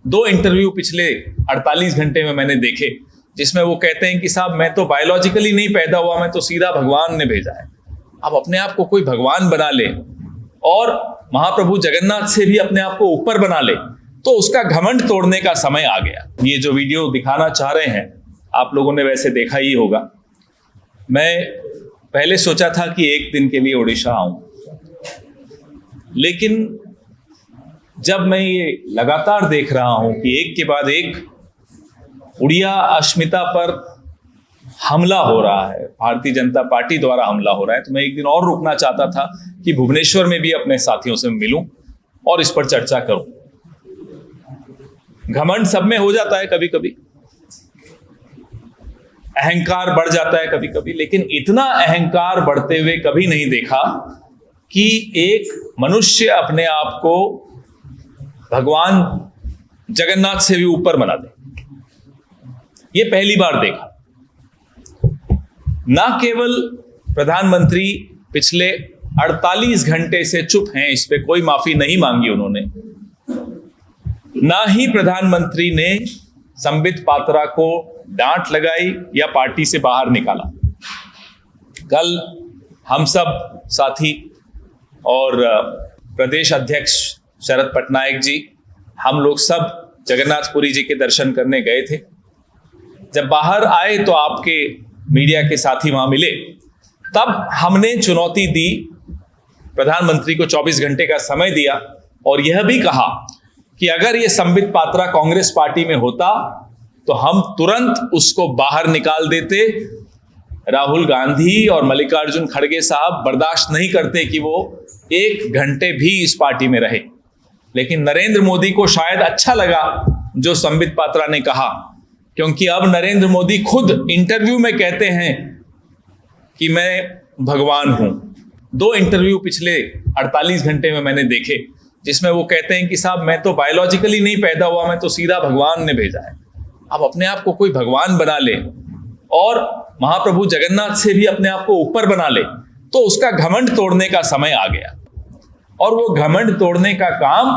दो इंटरव्यू पिछले 48 घंटे में मैंने देखे जिसमें वो कहते हैं कि साहब मैं तो बायोलॉजिकली नहीं पैदा हुआ, मैं तो सीधा भगवान ने भेजा है। अब अपने आप को कोई भगवान बना ले और महाप्रभु जगन्नाथ से भी अपने आप को ऊपर बना ले तो उसका घमंड तोड़ने का समय आ गया। ये जो वीडियो दिखाना चाह रहे हैं आप लोगों ने वैसे देखा ही होगा। मैं पहले सोचा था कि एक दिन के लिए उड़ीसा आऊं, लेकिन जब मैं ये लगातार देख रहा हूं कि एक के बाद एक उड़िया अस्मिता पर हमला हो रहा है, भारतीय जनता पार्टी द्वारा हमला हो रहा है, तो मैं एक दिन और रुकना चाहता था कि भुवनेश्वर में भी अपने साथियों से मिलूं और इस पर चर्चा करूं। घमंड सब में हो जाता है, कभी कभी अहंकार बढ़ जाता है कभी कभी, लेकिन इतना अहंकार बढ़ते हुए कभी नहीं देखा कि एक मनुष्य अपने आप को भगवान जगन्नाथ से भी ऊपर बना दे। ये पहली बार देखा। ना केवल प्रधानमंत्री पिछले 48 घंटे से चुप हैं, इस पे कोई माफी नहीं मांगी उन्होंने, ना ही प्रधानमंत्री ने संबित पात्रा को डांट लगाई या पार्टी से बाहर निकाला। कल हम सब साथी और प्रदेश अध्यक्ष शरद पटनायक जी, हम लोग सब जगन्नाथपुरी जी के दर्शन करने गए थे। जब बाहर आए तो आपके मीडिया के साथी वहां मिले, तब हमने चुनौती दी, प्रधानमंत्री को 24 घंटे का समय दिया और यह भी कहा कि अगर ये संबित पात्रा कांग्रेस पार्टी में होता तो हम तुरंत उसको बाहर निकाल देते। राहुल गांधी और मल्लिकार्जुन खड़गे साहब बर्दाश्त नहीं करते कि वो 1 घंटे भी इस पार्टी में रहे, लेकिन नरेंद्र मोदी को शायद अच्छा लगा जो संबित पात्रा ने कहा, क्योंकि अब नरेंद्र मोदी खुद इंटरव्यू में कहते हैं कि मैं भगवान हूं। 2 इंटरव्यू पिछले 48 घंटे में मैंने देखे जिसमें वो कहते हैं कि साहब मैं तो बायोलॉजिकली नहीं पैदा हुआ, मैं तो सीधा भगवान ने भेजा है। अब अपने आप को कोई भगवान बना ले और महाप्रभु जगन्नाथ से भी अपने आप को ऊपर बना ले तो उसका घमंड तोड़ने का समय आ गया। और वो घमंड तोड़ने का काम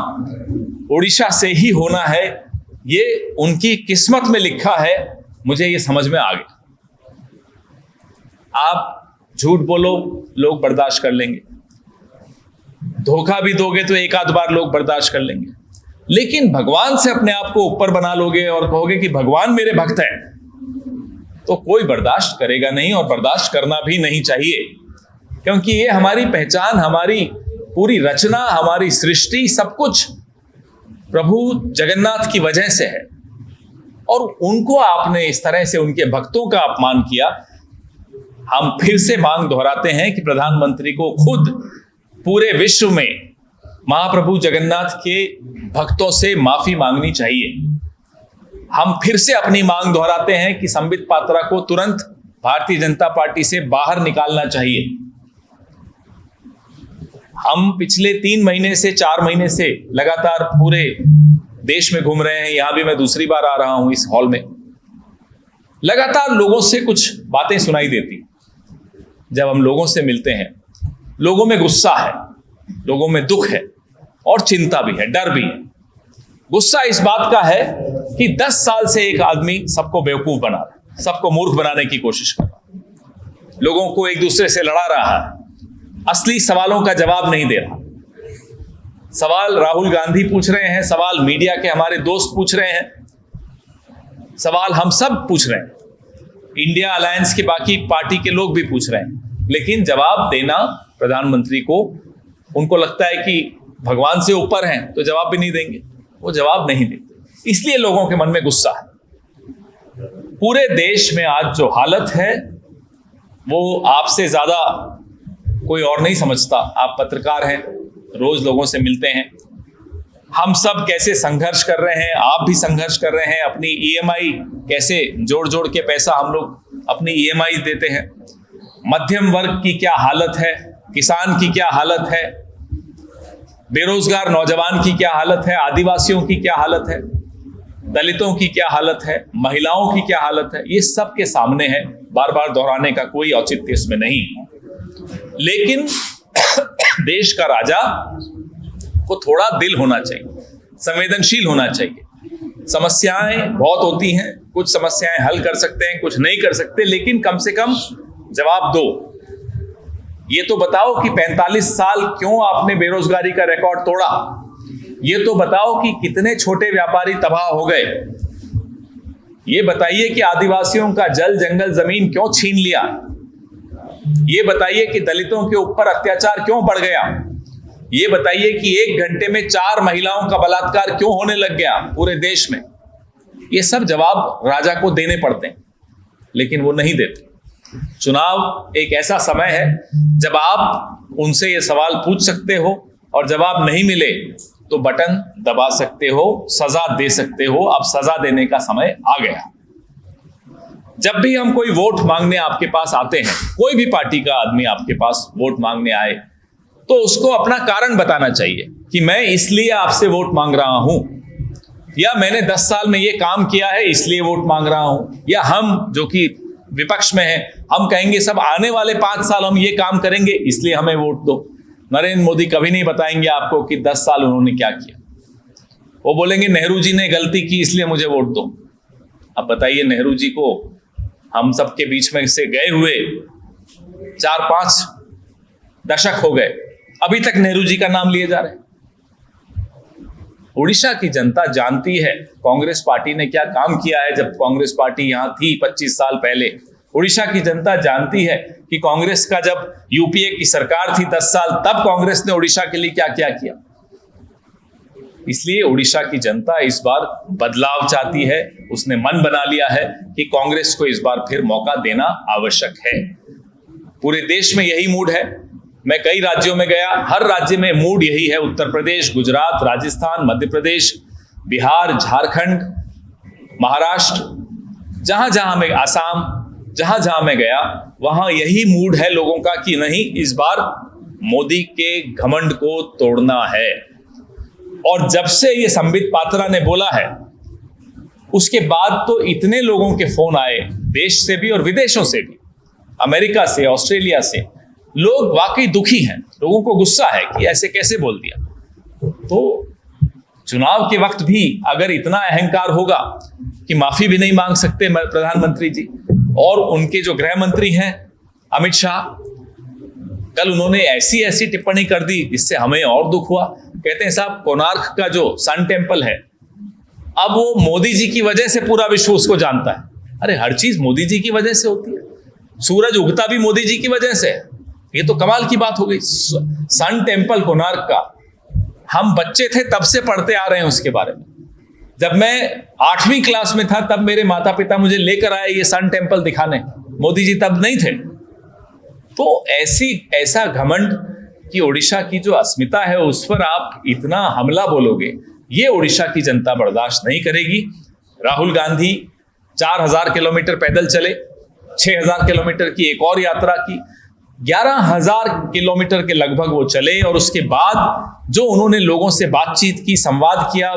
उड़ीसा से ही होना है, ये उनकी किस्मत में लिखा है। मुझे ये समझ में आ गया। आप झूठ बोलो, लोग बर्दाश्त कर लेंगे, धोखा भी दोगे तो एक आध बार लोग बर्दाश्त कर लेंगे, लेकिन भगवान से अपने आप को ऊपर बना लोगे और कहोगे कि भगवान मेरे भक्त हैं, तो कोई बर्दाश्त करेगा नहीं और बर्दाश्त करना भी नहीं चाहिए, क्योंकि ये हमारी पहचान, हमारी पूरी रचना, हमारी सृष्टि, सब कुछ प्रभु जगन्नाथ की वजह से है। और उनको आपने इस तरह से उनके भक्तों का अपमान किया। हम फिर से मांग दोहराते हैं कि प्रधानमंत्री को खुद पूरे विश्व में महाप्रभु जगन्नाथ के भक्तों से माफी मांगनी चाहिए। हम फिर से अपनी मांग दोहराते हैं कि संबित पात्रा को तुरंत भारतीय जनता पार्टी से बाहर निकालना चाहिए। हम पिछले 3 महीने से 4 महीने से लगातार पूरे देश में घूम रहे हैं। यहां भी मैं दूसरी बार आ रहा हूं इस हॉल में। लगातार लोगों से कुछ बातें सुनाई देती। जब हम लोगों से मिलते हैं, लोगों में गुस्सा है, लोगों में दुख है और चिंता भी है, डर भी है। गुस्सा इस बात का है कि 10 साल से एक आदमी सबको बेवकूफ बना रहा है, सबको मूर्ख बनाने की कोशिश कर रहा है, लोगों को एक दूसरे से लड़ा रहा है, असली सवालों का जवाब नहीं दे रहा। सवाल राहुल गांधी पूछ रहे हैं, सवाल मीडिया के हमारे दोस्त पूछ रहे हैं, सवाल हम सब पूछ रहे हैं, इंडिया अलायंस के बाकी पार्टी के लोग भी पूछ रहे हैं, लेकिन जवाब देना प्रधानमंत्री को, उनको लगता है कि भगवान से ऊपर हैं तो जवाब भी नहीं देंगे, वो जवाब नहीं देते। इसलिए लोगों के मन में गुस्सा है। पूरे देश में आज जो हालत है वो आपसे ज्यादा कोई और नहीं समझता। आप पत्रकार हैं, रोज लोगों से मिलते हैं। हम सब कैसे संघर्ष कर रहे हैं, आप भी संघर्ष कर रहे हैं। अपनी ईएमआई कैसे जोड़ जोड़ के पैसा हम लोग अपनी ईएमआई देते हैं। मध्यम वर्ग की क्या हालत है, किसान की क्या हालत है, बेरोजगार नौजवान की क्या हालत है, आदिवासियों की क्या हालत है, दलितों की क्या हालत है, महिलाओं की क्या हालत है, ये सब के सामने है। बार बार दोहराने का कोई औचित्य इसमें नहीं। लेकिन देश का राजा को थोड़ा दिल होना चाहिए, संवेदनशील होना चाहिए। समस्याएं बहुत होती हैं, कुछ समस्याएं हल कर सकते हैं, कुछ नहीं कर सकते, लेकिन कम से कम जवाब दो। ये तो बताओ कि 45 साल क्यों आपने बेरोजगारी का रिकॉर्ड तोड़ा। ये तो बताओ कि कितने छोटे व्यापारी तबाह हो गए। ये बताइए कि आदिवासियों का जल जंगल जमीन क्यों छीन लिया। ये बताइए कि दलितों के ऊपर अत्याचार क्यों बढ़ गया। ये बताइए कि 1 घंटे में 4 महिलाओं का बलात्कार क्यों होने लग गया पूरे देश में। ये सब जवाब राजा को देने पड़ते हैं, लेकिन वो नहीं देते। चुनाव एक ऐसा समय है जब आप उनसे ये सवाल पूछ सकते हो और जवाब नहीं मिले तो बटन दबा सकते हो, सजा दे सकते हो। अब सजा देने का समय आ गया। जब भी हम कोई वोट मांगने आपके पास आते हैं, कोई भी पार्टी का आदमी आपके पास वोट मांगने आए, तो उसको अपना कारण बताना चाहिए कि मैं इसलिए आपसे वोट मांग रहा हूं, या मैंने 10 साल में ये काम किया है इसलिए वोट मांग रहा हूं, या हम जो कि विपक्ष में हैं हम कहेंगे सब आने वाले 5 साल हम ये काम करेंगे इसलिए हमें वोट दो। नरेंद्र मोदी कभी नहीं बताएंगे आपको कि 10 साल उन्होंने क्या किया। वो बोलेंगे नेहरू जी ने गलती की इसलिए मुझे वोट दो। अब बताइए, नेहरू जी को हम सबके बीच में से गए हुए 4-5 दशक हो गए, अभी तक नेहरू जी का नाम लिए जा रहे हैं। उड़ीसा की जनता जानती है कांग्रेस पार्टी ने क्या काम किया है जब कांग्रेस पार्टी यहां थी 25 साल पहले। उड़ीसा की जनता जानती है कि कांग्रेस का जब यूपीए की सरकार थी 10 साल, तब कांग्रेस ने उड़ीसा के लिए क्या क्या किया। इसलिए उड़ीसा की जनता इस बार बदलाव चाहती है। उसने मन बना लिया है कि कांग्रेस को इस बार फिर मौका देना आवश्यक है। पूरे देश में यही मूड है। मैं कई राज्यों में गया, हर राज्य में मूड यही है। उत्तर प्रदेश, गुजरात, राजस्थान, मध्य प्रदेश, बिहार, झारखंड, महाराष्ट्र, जहां जहां मैं, आसाम, जहां जहां मैं गया वहां यही मूड है लोगों का कि नहीं, इस बार मोदी के घमंड को तोड़ना है। और जब से ये संबित पात्रा ने बोला है उसके बाद तो इतने लोगों के फोन आए, देश से भी और विदेशों से भी, अमेरिका से, ऑस्ट्रेलिया से। लोग वाकई दुखी हैं, लोगों को गुस्सा है कि ऐसे कैसे बोल दिया। तो चुनाव के वक्त भी अगर इतना अहंकार होगा कि माफी भी नहीं मांग सकते प्रधानमंत्री जी, और उनके जो गृह मंत्री हैं अमित शाह, कल उन्होंने ऐसी ऐसी टिप्पणी कर दी जिससे हमें और दुख हुआ। कहते हैं साहब कोणार्क का जो सन टेम्पल है अब वो मोदी जी की वजह से पूरा विश्व उसको जानता है। अरे हर चीज मोदी जी की वजह से होती है, सूरज उगता भी मोदी जी की वजह से। ये तो कमाल की बात हो गई। सन टेम्पल कोणार्क का हम बच्चे थे तब से पढ़ते आ रहे हैं उसके बारे में। जब मैं 8वीं क्लास में था तब मेरे माता पिता मुझे लेकर आए ये सन टेम्पल दिखाने, मोदी जी तब नहीं थे। तो ऐसा घमंड कि उड़ीसा की जो अस्मिता है उस पर आप इतना हमला बोलोगे, ये उड़ीसा की जनता बर्दाश्त नहीं करेगी। राहुल गांधी 4000 किलोमीटर पैदल चले, 6000 किलोमीटर की एक और यात्रा की, 11,000 किलोमीटर के लगभग वो चले, और उसके बाद जो उन्होंने लोगों से बातचीत की, संवाद किया,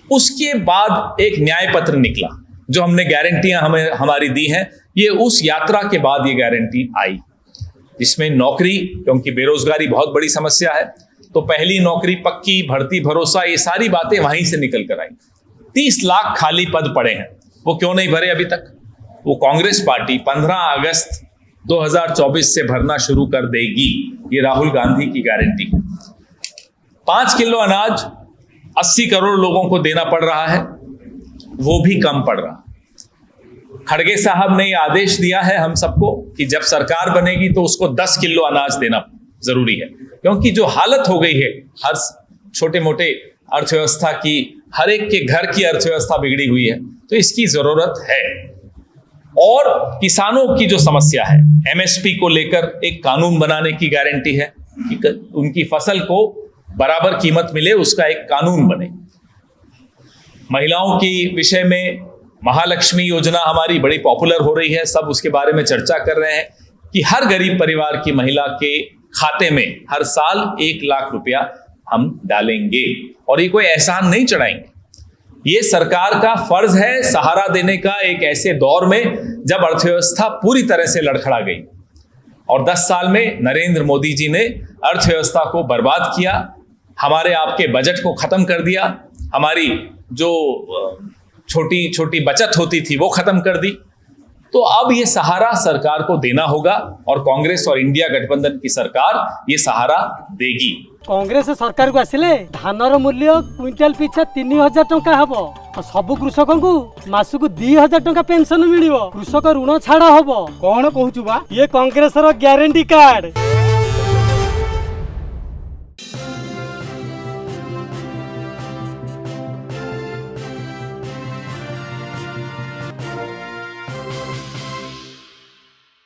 उसके बाद एक न्याय पत्र निकला जो हमने गारंटियां हमारी दी हैं। ये उस यात्रा के बाद ये गारंटी आई जिसमें नौकरी, क्योंकि बेरोजगारी बहुत बड़ी समस्या है, तो पहली नौकरी पक्की, भर्ती भरोसा, ये सारी बातें वहीं से निकल कर आई। 30 लाख खाली पद पड़े हैं, वो क्यों नहीं भरे अभी तक? वो कांग्रेस पार्टी 15 अगस्त 2024 से भरना शुरू कर देगी, ये राहुल गांधी की गारंटी है। 5 किलो अनाज 80 करोड़ लोगों को देना पड़ रहा है, वो भी कम पड़ रहा है। खड़गे साहब ने यह आदेश दिया है हम सबको कि जब सरकार बनेगी तो उसको 10 किलो अनाज देना जरूरी है, क्योंकि जो हालत हो गई है हर छोटे मोटे अर्थव्यवस्था की, हर एक के घर की अर्थव्यवस्था बिगड़ी हुई है, तो इसकी जरूरत है। और किसानों की जो समस्या है, एमएसपी को लेकर एक कानून बनाने की गारंटी है कि उनकी फसल को बराबर कीमत मिले, उसका एक कानून बने। महिलाओं की विषय में महालक्ष्मी योजना हमारी बड़ी पॉपुलर हो रही है, सब उसके बारे में चर्चा कर रहे हैं कि हर गरीब परिवार की महिला के खाते में हर साल 1 लाख रुपया हम डालेंगे, और ये कोई एहसान नहीं चढ़ाएंगे। ये सरकार का फर्ज है सहारा देने का एक ऐसे दौर में जब अर्थव्यवस्था पूरी तरह से लड़खड़ा गई, और 10 साल में नरेंद्र मोदी जी ने अर्थव्यवस्था को बर्बाद किया, हमारे आपके बजट को खत्म कर दिया, हमारी जो छोटी छोटी बचत होती थी वो खत्म कर दी। तो अब ये सहारा सरकार को देना होगा और कांग्रेस और इंडिया गठबंधन की सरकार ये सहारा देगी। कांग्रेस सरकार को आसिले धानर मूल्य क्विंटाल पिछा 3000 टंका हबो। सबु कृषक को मासक 2000 टंका पेंशन मिलियो। कृषक ऋण छाड़ हबो। कौन कहूचु बा ये कांग्रेस रो ग्यारंटी कार्ड।